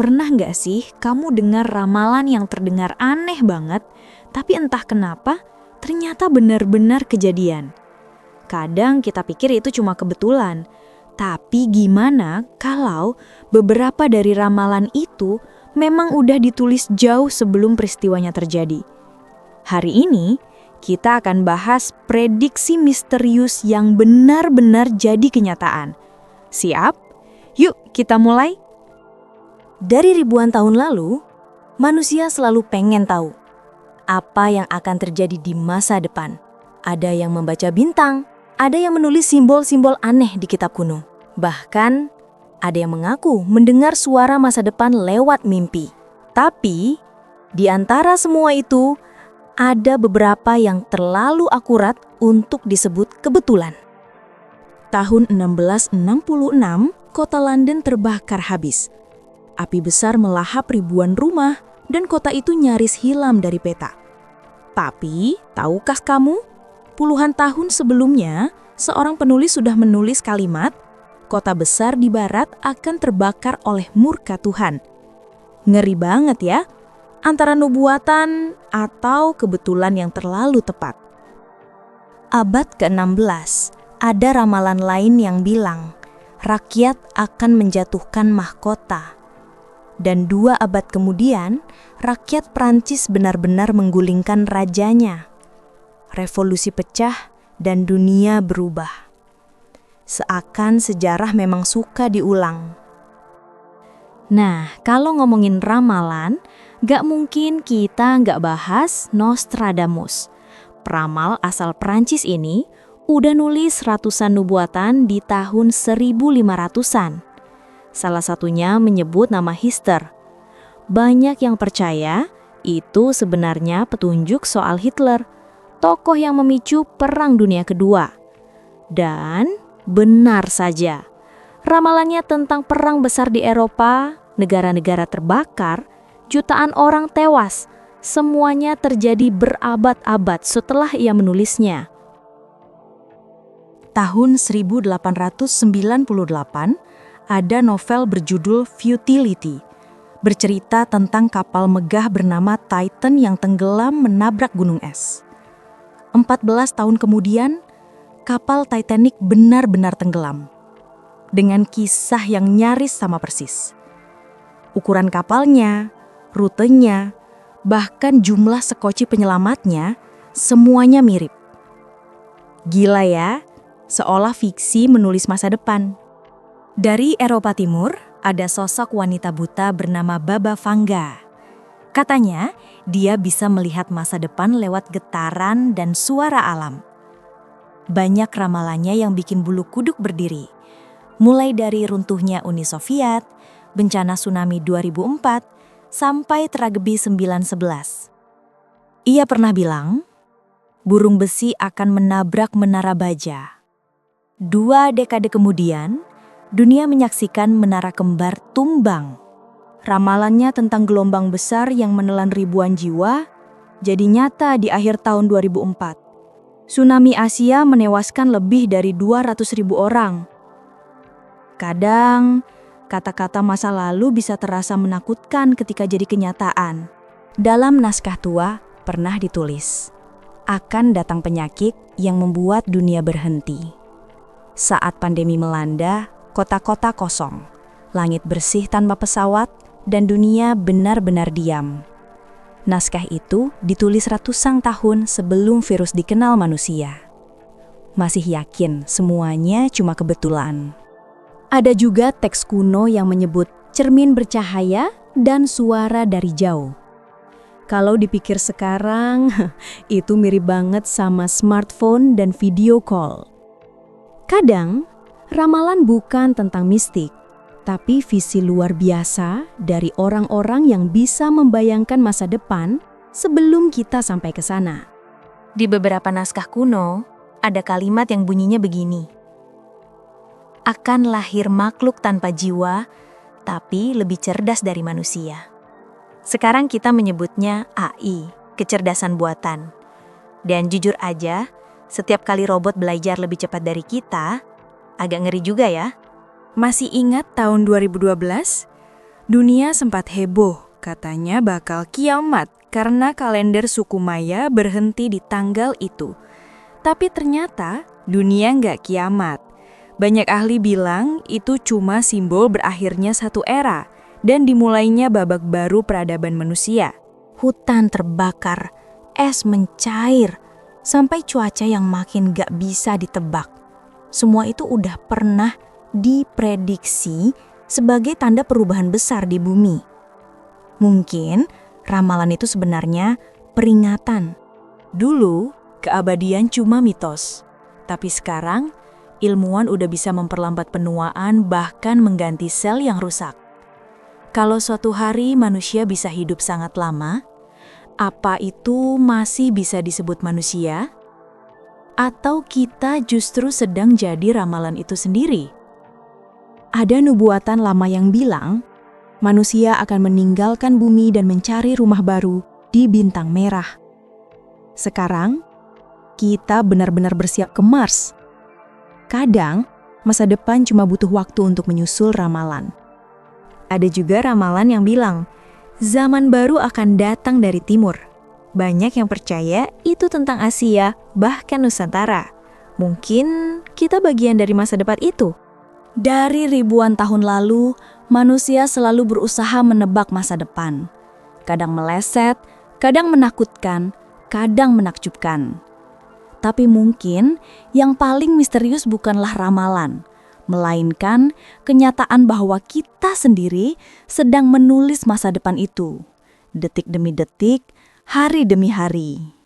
Pernah nggak sih kamu dengar ramalan yang terdengar aneh banget, tapi entah kenapa ternyata benar-benar kejadian? Kadang kita pikir itu cuma kebetulan, tapi gimana kalau beberapa dari ramalan itu memang udah ditulis jauh sebelum peristiwanya terjadi? Hari ini kita akan bahas prediksi misterius yang benar-benar jadi kenyataan. Siap? Yuk kita mulai. Dari ribuan tahun lalu, manusia selalu pengen tahu apa yang akan terjadi di masa depan. Ada yang membaca bintang, ada yang menulis simbol-simbol aneh di kitab kuno. Bahkan, ada yang mengaku mendengar suara masa depan lewat mimpi. Tapi, di antara semua itu, ada beberapa yang terlalu akurat untuk disebut kebetulan. Tahun 1666, kota London terbakar habis. Api besar melahap ribuan rumah dan kota itu nyaris hilang dari peta. Tapi, tahukah kamu, puluhan tahun sebelumnya, seorang penulis sudah menulis kalimat, kota besar di barat akan terbakar oleh murka Tuhan. Ngeri banget ya, antara nubuatan atau kebetulan yang terlalu tepat. Abad ke-16, ada ramalan lain yang bilang, rakyat akan menjatuhkan mahkota. Dan 2 abad kemudian, rakyat Prancis benar-benar menggulingkan rajanya. Revolusi pecah dan dunia berubah. Seakan sejarah memang suka diulang. Nah, kalau ngomongin ramalan, gak mungkin kita gak bahas Nostradamus. Peramal asal Prancis ini udah nulis ratusan nubuatan di tahun 1500-an. Salah satunya menyebut nama Hitler. Banyak yang percaya itu sebenarnya petunjuk soal Hitler, tokoh yang memicu Perang Dunia Kedua. Dan benar saja, ramalannya tentang perang besar di Eropa, negara-negara terbakar, jutaan orang tewas, semuanya terjadi berabad-abad setelah ia menulisnya. Tahun 1898, ada novel berjudul Futility, bercerita tentang kapal megah bernama Titan yang tenggelam menabrak gunung es. 14 tahun kemudian, kapal Titanic benar-benar tenggelam, dengan kisah yang nyaris sama persis. Ukuran kapalnya, rutenya, bahkan jumlah sekoci penyelamatnya, semuanya mirip. Gila ya, seolah fiksi menulis masa depan. Dari Eropa Timur, ada sosok wanita buta bernama Baba Vanga. Katanya, dia bisa melihat masa depan lewat getaran dan suara alam. Banyak ramalannya yang bikin bulu kuduk berdiri. Mulai dari runtuhnya Uni Soviet, bencana tsunami 2004, sampai tragedi 9/11. Ia pernah bilang, burung besi akan menabrak menara baja. 2 dekade kemudian, dunia menyaksikan menara kembar tumbang. Ramalannya tentang gelombang besar yang menelan ribuan jiwa jadi nyata di akhir tahun 2004. Tsunami Asia menewaskan lebih dari 200.000 orang. Kadang, kata-kata masa lalu bisa terasa menakutkan ketika jadi kenyataan. Dalam naskah tua pernah ditulis, akan datang penyakit yang membuat dunia berhenti. Saat pandemi melanda, kota-kota kosong, langit bersih tanpa pesawat, dan dunia benar-benar diam. Naskah itu ditulis ratusan tahun sebelum virus dikenal manusia. Masih yakin semuanya cuma kebetulan. Ada juga teks kuno yang menyebut cermin bercahaya dan suara dari jauh. Kalau dipikir sekarang, itu mirip banget sama smartphone dan video call. Kadang, ramalan bukan tentang mistik, tapi visi luar biasa dari orang-orang yang bisa membayangkan masa depan sebelum kita sampai ke sana. Di beberapa naskah kuno, ada kalimat yang bunyinya begini. Akan lahir makhluk tanpa jiwa, tapi lebih cerdas dari manusia. Sekarang kita menyebutnya AI, kecerdasan buatan. Dan jujur aja, setiap kali robot belajar lebih cepat dari kita, agak ngeri juga ya. Masih ingat tahun 2012? Dunia sempat heboh, katanya bakal kiamat karena kalender suku Maya berhenti di tanggal itu. Tapi ternyata dunia nggak kiamat. Banyak ahli bilang itu cuma simbol berakhirnya satu era dan dimulainya babak baru peradaban manusia. Hutan terbakar, es mencair, sampai cuaca yang makin gak bisa ditebak. Semua itu udah pernah diprediksi sebagai tanda perubahan besar di bumi. Mungkin ramalan itu sebenarnya peringatan. Dulu, keabadian cuma mitos. Tapi sekarang, ilmuwan udah bisa memperlambat penuaan bahkan mengganti sel yang rusak. Kalau suatu hari manusia bisa hidup sangat lama, apa itu masih bisa disebut manusia? Atau kita justru sedang jadi ramalan itu sendiri? Ada nubuatan lama yang bilang, manusia akan meninggalkan bumi dan mencari rumah baru di bintang merah. Sekarang, kita benar-benar bersiap ke Mars. Kadang, masa depan cuma butuh waktu untuk menyusul ramalan. Ada juga ramalan yang bilang, zaman baru akan datang dari timur. Banyak yang percaya itu tentang Asia, bahkan Nusantara. Mungkin kita bagian dari masa depan itu. Dari ribuan tahun lalu, manusia selalu berusaha menebak masa depan. Kadang meleset, kadang menakutkan, kadang menakjubkan. Tapi mungkin yang paling misterius bukanlah ramalan, melainkan kenyataan bahwa kita sendiri sedang menulis masa depan itu, detik demi detik, hari demi hari.